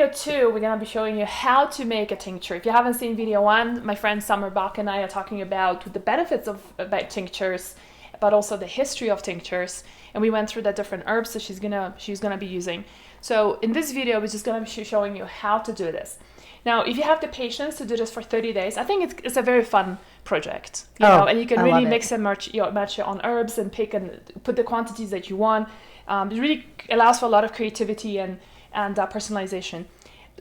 video 2, we're going to be showing you how to make a tincture. If you haven't seen video 1, my friend Summer Bock and I are talking about the benefits about tinctures, but also the history of tinctures. And we went through the different herbs that she's gonna be using. So in this video, we're just gonna be showing you how to do this. Now, if you have the patience to do this for 30 days, I think it's a very fun project. You know, and you can really mix and match your own herbs and pick and put the quantities that you want. It really allows for a lot of creativity and personalization.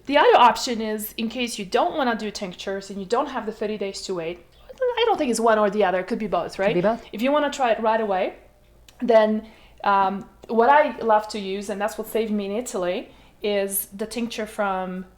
The other option is, in case you don't want to do tinctures and you don't have the 30 days to wait, I don't think it's one or the other. It could be both, right? Could be both. If you want to try it right away, then what I love to use, and that's what saved me in Italy, is the tincture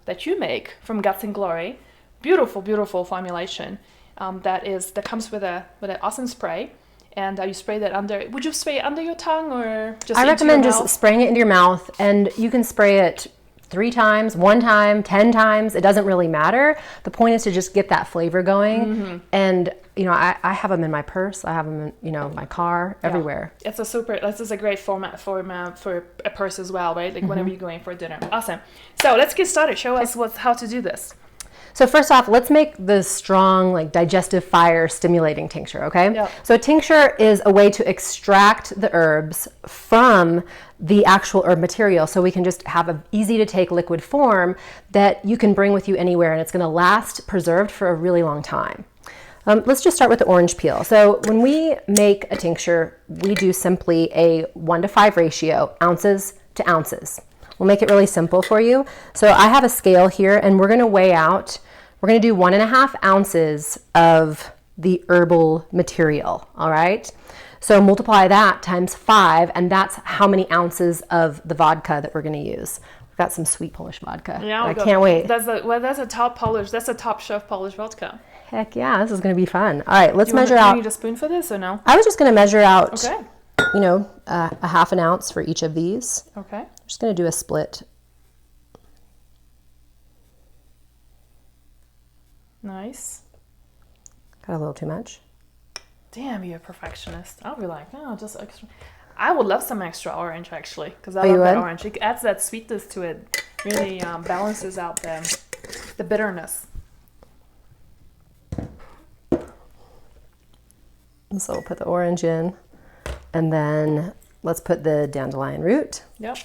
that you make from Guts and Glory. Beautiful, beautiful formulation that comes with an awesome spray. And you spray that under. Would you spray it under your tongue or just? I recommend just spraying it into your mouth, and you can spray it 3 times, 1 time, 10 times. It doesn't really matter. The point is to just get that flavor going. And you know, I have them in my purse. I have them in, my car, everywhere. This is a great format for a purse as well, right? Like whenever you're going for dinner. Awesome. So let's get started. Show us how to do this. So first off, let's make the strong, like digestive fire stimulating tincture, okay? Yep. So a tincture is a way to extract the herbs from the actual herb material, so we can just have an easy to take liquid form that you can bring with you anywhere, and it's gonna last preserved for a really long time. Let's just start with the orange peel. So when we make a tincture, we do simply a 1:5 ratio, ounces to ounces. We'll make it really simple for you. So I have a scale here, and we're gonna weigh out, we're gonna do 1.5 ounces of the herbal material, all right? So multiply that times 5, and that's how many ounces of the vodka that we're gonna use. We've got some sweet Polish vodka. Yeah, I can't wait. That's a top shelf Polish vodka. Heck yeah, this is gonna be fun. All right, let's measure out. Do you out. need a spoon for this or no? I was just gonna measure out, okay, a 1/2 ounce for each of these. Okay. I'm just gonna do a split. Nice. Got a little too much. Damn, you're a perfectionist. I'll be like, no, just extra. I would love some extra orange, actually, because I love that orange. It adds that sweetness to it. Really balances out the bitterness. So we'll put the orange in, and then let's put the dandelion root. Yep.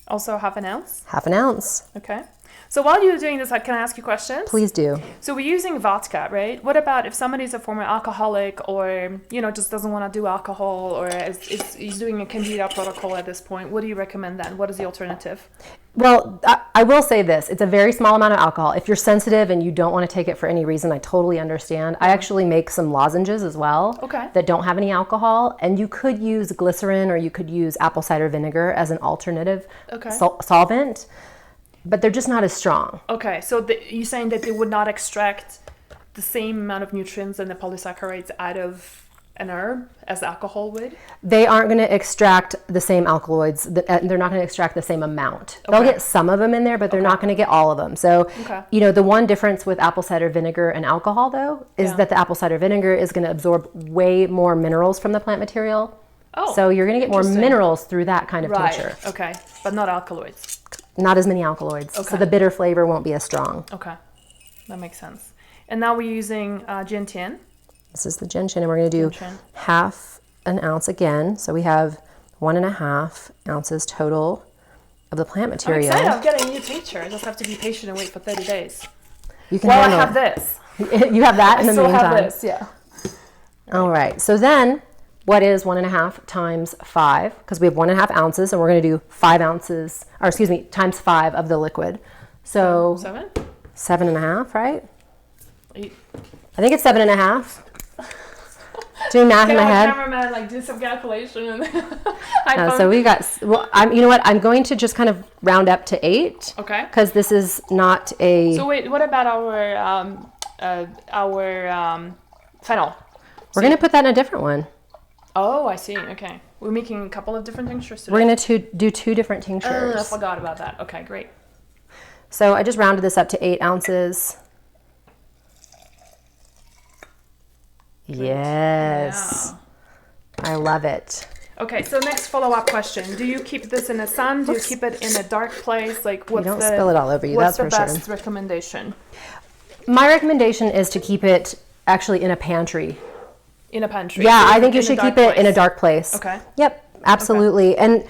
Also 1/2 ounce? 1/2 ounce. Okay. So while you're doing this, can I ask you questions? Please do. So we're using vodka, right? What about if somebody's a former alcoholic or, just doesn't want to do alcohol or is doing a candida protocol at this point? What do you recommend then? What is the alternative? Well, I will say this. It's a very small amount of alcohol. If you're sensitive and you don't want to take it for any reason, I totally understand. I actually make some lozenges as well that don't have any alcohol. And you could use glycerin or you could use apple cider vinegar as an alternative solvent. But they're just not as strong. Okay, so you're saying that they would not extract the same amount of nutrients and the polysaccharides out of an herb as alcohol would? They aren't going to extract the same alkaloids. They're not going to extract the same amount. They'll get some of them in there, but they're not going to get all of them. So, the one difference with apple cider vinegar and alcohol, though, is that the apple cider vinegar is going to absorb way more minerals from the plant material. Oh, so you're going to get more minerals through that kind of tincture. Okay, but not alkaloids. Not as many alkaloids. So the bitter flavor won't be as strong. Okay, that makes sense. And now we're using gentian. This is the gentian, and we're going to do 1/2 ounce again. So we have 1.5 ounces total of the plant material. I'm excited. I'm getting a new tincture. I just have to be patient and wait for 30 days. You can handle I have this. You have that in the meantime. I still have this, yeah. All right. So then, what is 1.5 times 5? Because we have 1.5 ounces, and we're going to do 5 ounces, times 5 of the liquid. So 7.5, right? I think it's 7.5. Doing math in my head. Cameraman, do some calculation. So we got. Well, you know what? I'm going to just kind of round up to 8. Okay. Because this is not a. So wait, what about our fennel? We're going to put that in a different one. Oh, I see. Okay. We're making a couple of different tinctures today. We're going to do 2 different tinctures. I forgot about that. Okay, great. So I just rounded this up to 8 ounces. Great. Yes. Yeah. I love it. Okay, so next follow-up question. Do you keep this in the sun? Do you keep it in a dark place? Like, what's don't spill it all over you, what's that's the for sure. best recommendation? My recommendation is to keep it actually in a pantry. In a pantry? Yeah, So I think you in a should dark keep it in a place. dark place. Okay. Yep, absolutely. And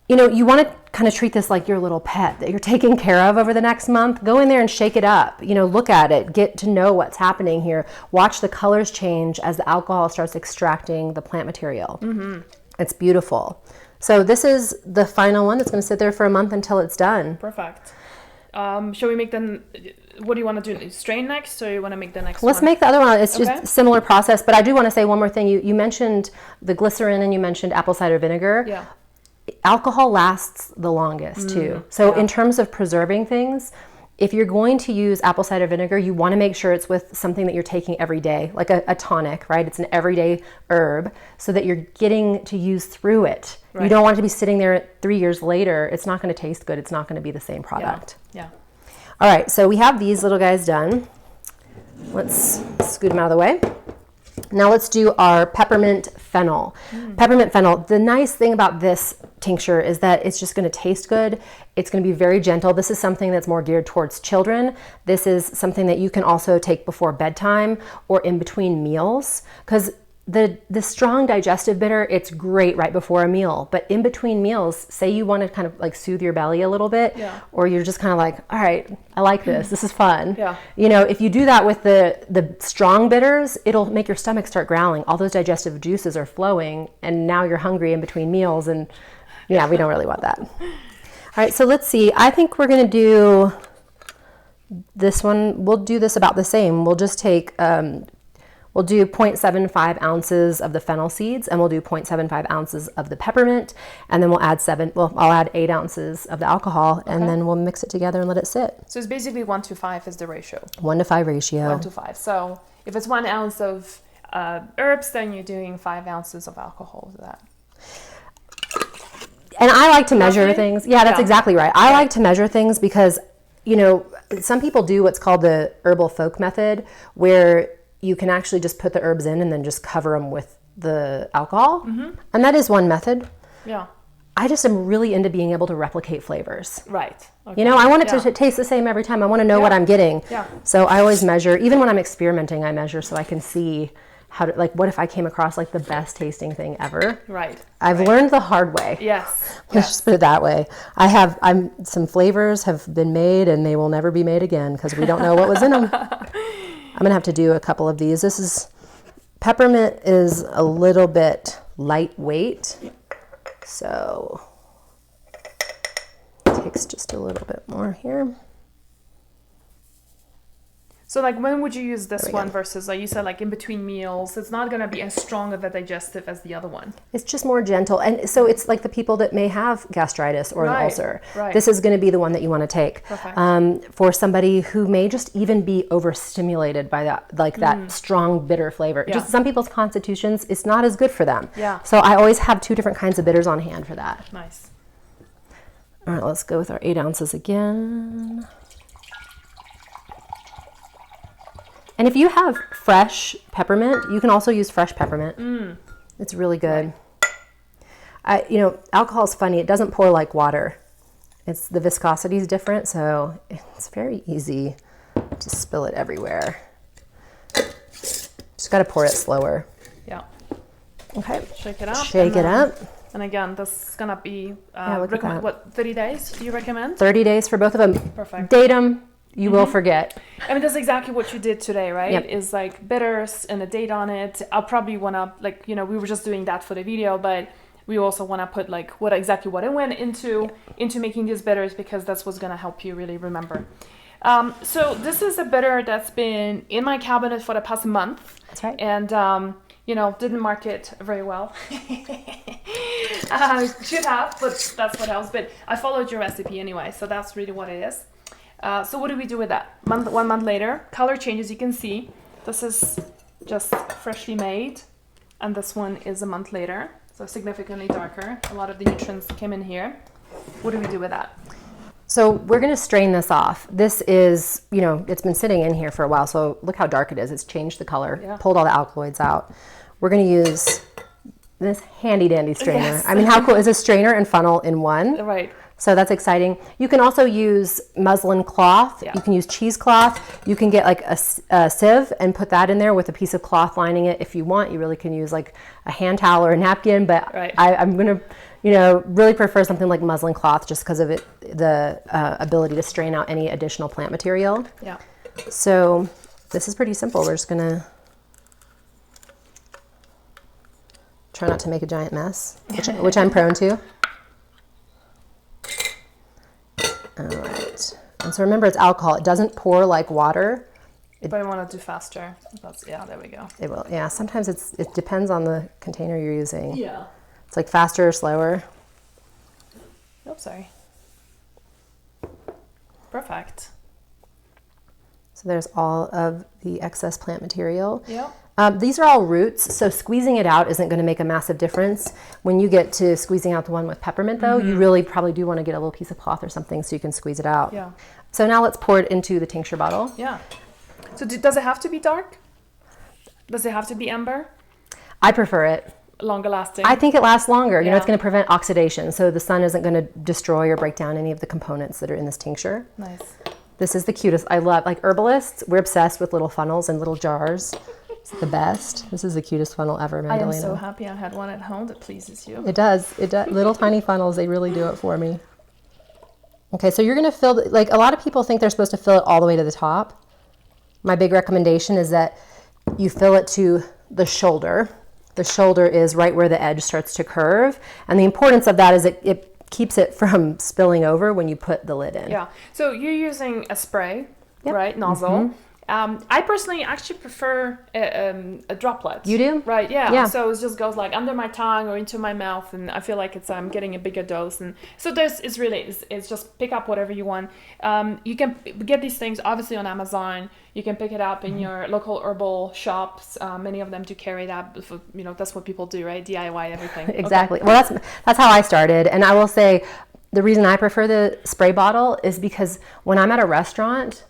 you know, you want to kind of treat this like your little pet that you're taking care of over the next month. Go in there and shake it up. You know, look at it, get to know what's happening here. Watch the colors change as the alcohol starts extracting the plant material. Mm-hmm. It's beautiful. So this is the final one that's going to sit there for a month until it's done. Perfect. Shall we make them? What do you want to do? Strain next, or you want to make the next one? Let's make the other one. It's just Okay. a similar process, but I do want to say one more thing. You mentioned the glycerin and you mentioned apple cider vinegar. Yeah. Alcohol lasts the longest too. So yeah. in terms of preserving things, if you're going to use apple cider vinegar, you want to make sure it's with something that you're taking every day, like a tonic, right? It's an everyday herb so that you're getting to use through it. You Right. don't want it to be sitting there 3 years later. It's not going to taste good. It's not going to be the same product. Yeah. All right, so we have these little guys done. Let's scoot them out of the way. Now let's do our peppermint fennel. Peppermint fennel, the nice thing about this tincture is that it's just going to taste good. It's going to be very gentle. This is something that's more geared towards children. This is something that you can also take before bedtime or in between meals, because the strong digestive bitter, it's great right before a meal, but in between meals, say you want to kind of like soothe your belly a little bit, Yeah. or you're just kind of like, all right, I like this. This is fun. Yeah. You know, if you do that with the strong bitters, it'll make your stomach start growling. All those digestive juices are flowing, and now you're hungry in between meals, and yeah, we don't really want that. All right, so let's see. I think we're going to do this one. We'll do this about the same. We'll just take, we'll do 0.75 ounces of the fennel seeds, and we'll do 0.75 ounces of the peppermint, and then we'll add I'll add 8 ounces of the alcohol, and then we'll mix it together and let it sit. So it's basically 1:5 is the ratio. 1-to-5 ratio. 1:5. So if it's 1 ounce of herbs, then you're doing 5 ounces of alcohol with that. And I like to measure Roughly? things. Yeah, that's Yeah. exactly right. I like to measure things because, you know, some people do what's called the herbal folk method, where you can actually just put the herbs in and then just cover them with the alcohol. Mm-hmm. And that is one method. Yeah. I just am really into being able to replicate flavors. Right. Okay. You know, I want it Yeah. to taste the same every time. I want to know what I'm getting. Yeah. So I always measure. Even when I'm experimenting, I measure so I can see how to, like, what if I came across like the best tasting thing ever? Right. I've right. learned the hard way. Yes. Let's just put it that way. Some flavors have been made and they will never be made again because we don't know what was in them. I'm gonna have to do a couple of these. Peppermint is a little bit lightweight, so it takes just a little bit more here. So like when would you use this we one go. versus, like you said, like in between meals? It's not going to be as strong of a digestive as the other one. It's just more gentle. And so it's like the people that may have gastritis or an Right, ulcer. right. This is going to be the one that you want to take. Perfect. For somebody who may just even be overstimulated by that, like that strong bitter flavor. Yeah. Just some people's constitutions, it's not as good for them. Yeah. So I always have 2 different kinds of bitters on hand for that. Nice. All right, let's go with our 8 ounces again. And if you have fresh peppermint, you can also use fresh peppermint. It's really good. Alcohol is funny. It doesn't pour like water. The viscosity is different, so it's very easy to spill it everywhere. Just got to pour it slower. Yeah. Okay. Shake it up. Shake it up. And again, this is going to be, look at that. what, 30 days do you recommend? 30 days for both of them. Perfect. Date them. You will forget. I mean, that's exactly what you did today, right? Yep. Is like bitters and a date on it. I'll probably want to, we were just doing that for the video, but we also want to put like what it went into making these bitters, because that's what's going to help you really remember. So this is a bitter that's been in my cabinet for the past month. That's right. And, didn't market very well. Should have, but that's what else. But I followed your recipe anyway, so that's really what it is. So what do we do with that? 1 month later, color changes. You can see this is just freshly made, and this one is a month later, so significantly darker. A lot of the nutrients came in here. What do we do with that? So we're going to strain this off. This is, it's been sitting in here for a while, so look how dark it is. It's changed the color, Yeah. pulled all the alkaloids out. We're going to use this handy dandy strainer. Yes. I mean, how cool is a strainer and funnel in one? Right. So that's exciting. You can also use muslin cloth. Yeah. You can use cheesecloth. You can get like a sieve and put that in there with a piece of cloth lining it if you want. You really can use like a hand towel or a napkin, but Right. I'm going to, really prefer something like muslin cloth just because of the ability to strain out any additional plant material. Yeah. So this is pretty simple. We're just going to try not to make a giant mess, which I'm prone to. All right. And so remember, it's alcohol. It doesn't pour like water. But I want to do faster. There we go. It will. Yeah. Sometimes it depends on the container you're using. Yeah. It's like faster or slower. Oops, sorry. Perfect. So there's all of the excess plant material. Yeah. These are all roots, so squeezing it out isn't going to make a massive difference. When you get to squeezing out the one with peppermint, though, you really probably do want to get a little piece of cloth or something so you can squeeze it out. Yeah. So now let's pour it into the tincture bottle. Yeah. So does it have to be dark? Does it have to be amber? I prefer it. Longer lasting? I think it lasts longer. Yeah. It's going to prevent oxidation, so the sun isn't going to destroy or break down any of the components that are in this tincture. Nice. This is the cutest. I love, like herbalists, we're obsessed with little funnels and little jars. It's the best. This is the cutest funnel ever, Magdalena. I am so happy I had one at home that pleases you. It does. Little tiny funnels, they really do it for me. Okay, so you're going to fill, like a lot of people think they're supposed to fill it all the way to the top. My big recommendation is that you fill it to the shoulder. The shoulder is right where the edge starts to curve. And the importance of that is it keeps it from spilling over when you put the lid in. Yeah. So you're using a spray, Yep. right? Nozzle. I personally actually prefer a droplet. You do? Right, yeah. Yeah. So it just goes like under my tongue or into my mouth, and I feel like I'm getting a bigger dose. And so it's just pick up whatever you want. You can get these things obviously on Amazon. You can pick it up in your local herbal shops. Many of them do carry that. That's what people do, right? DIY everything. Exactly. Okay. Well, that's how I started. And I will say the reason I prefer the spray bottle is because when I'm at a restaurant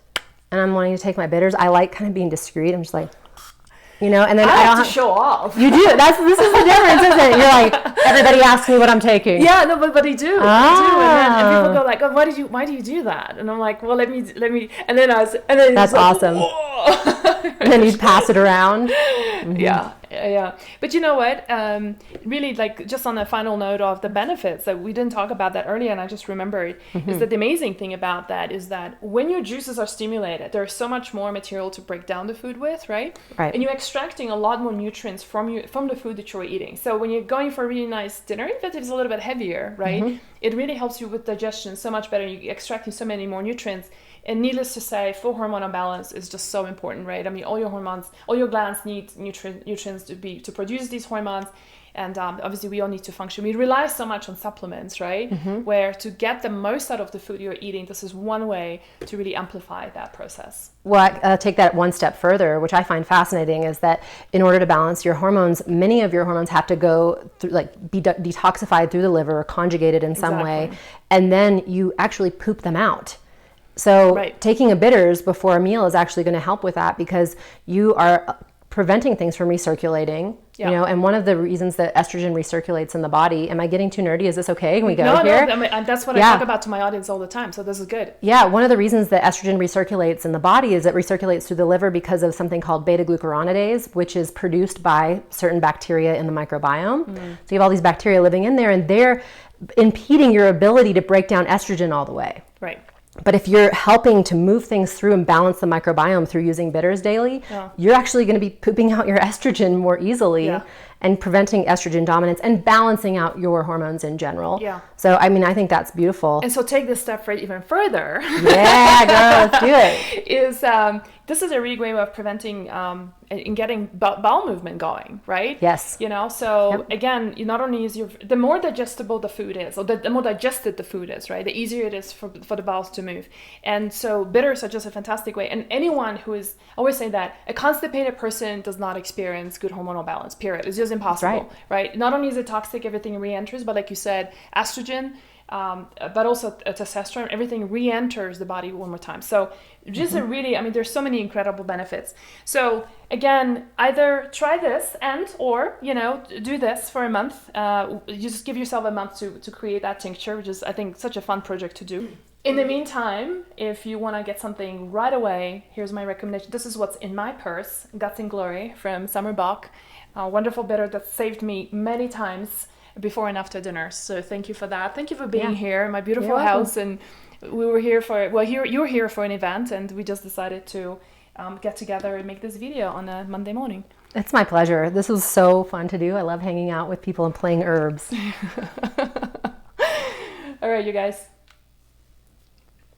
and I'm wanting to take my bitters, I like kind of being discreet. I'm just like, and then I have to show off. You do. This is the difference, isn't it? You're like, everybody asks me what I'm taking. Yeah, no, but they do. Ah. They do. And people go like, "Oh, why do you do that?" And I'm like, "Well, let me." And then That's awesome. And then you pass it around. Mm-hmm. Yeah. But you know what? Really, like, just on a final note of the benefits that we didn't talk about that earlier, and I just remembered, is that the amazing thing about that is that when your juices are stimulated, there's so much more material to break down the food with, right? Right. And you're extracting a lot more nutrients from the food that you're eating. So when you're going for a really nice dinner, even if it's a little bit heavier, right? It really helps you with digestion so much better. You're extracting so many more nutrients. And needless to say, full hormonal balance is just so important, right? I mean, all your hormones, all your glands need nutrients to produce these hormones. And obviously, we all need to function. We rely so much on supplements, right? Where to get the most out of the food you're eating, this is one way to really amplify that process. Well, I take that one step further, which I find fascinating, is that in order to balance your hormones, many of your hormones have to go through, be detoxified through the liver or conjugated in some way. And then you actually poop them out. So taking a bitters before a meal is actually going to help with that because you are preventing things from recirculating, and one of the reasons that estrogen recirculates in the body, am I getting too nerdy? Is this okay? Can we go here? No, I mean, that's what I talk about to my audience all the time. So this is good. Yeah. One of the reasons that estrogen recirculates in the body is it recirculates through the liver because of something called beta-glucuronidase, which is produced by certain bacteria in the microbiome. So you have all these bacteria living in there and they're impeding your ability to break down estrogen all the way. Right. But if you're helping to move things through and balance the microbiome through using bitters daily, you're actually going to be pooping out your estrogen more easily and preventing estrogen dominance and balancing out your hormones in general. Yeah. So, I mean, I think that's beautiful. And so take this step even further. Yeah, girl, let's do it. This is a really great way of preventing and getting bowel movement going, right? Yes. So again, you not only use the more digestible the food is, or the more digested the food is, right? The easier it is for the bowels to move. And so bitters are just a fantastic way. And anyone who is, I always say that a constipated person does not experience good hormonal balance, period. It's just impossible, right? Not only is it toxic, everything re-enters, but like you said, estrogen but also testosterone, everything re-enters the body one more time. So just a really, I mean, there's so many incredible benefits. So again, either try this or, you know, do this for a month. You just give yourself a month to create that tincture, which is, I think, such a fun project to do. In the meantime, if you want to get something right away, here's my recommendation. This is what's in my purse, Guts and Glory from Summer Bock. A wonderful bitter that saved me many times before and after dinner. So thank you for that. Thank you for being here in my beautiful house. And we were here for, well, you were here for an event, and we just decided to get together and make this video on a Monday morning. It's my pleasure. This was so fun to do. I love hanging out with people and playing herbs. All right, you guys.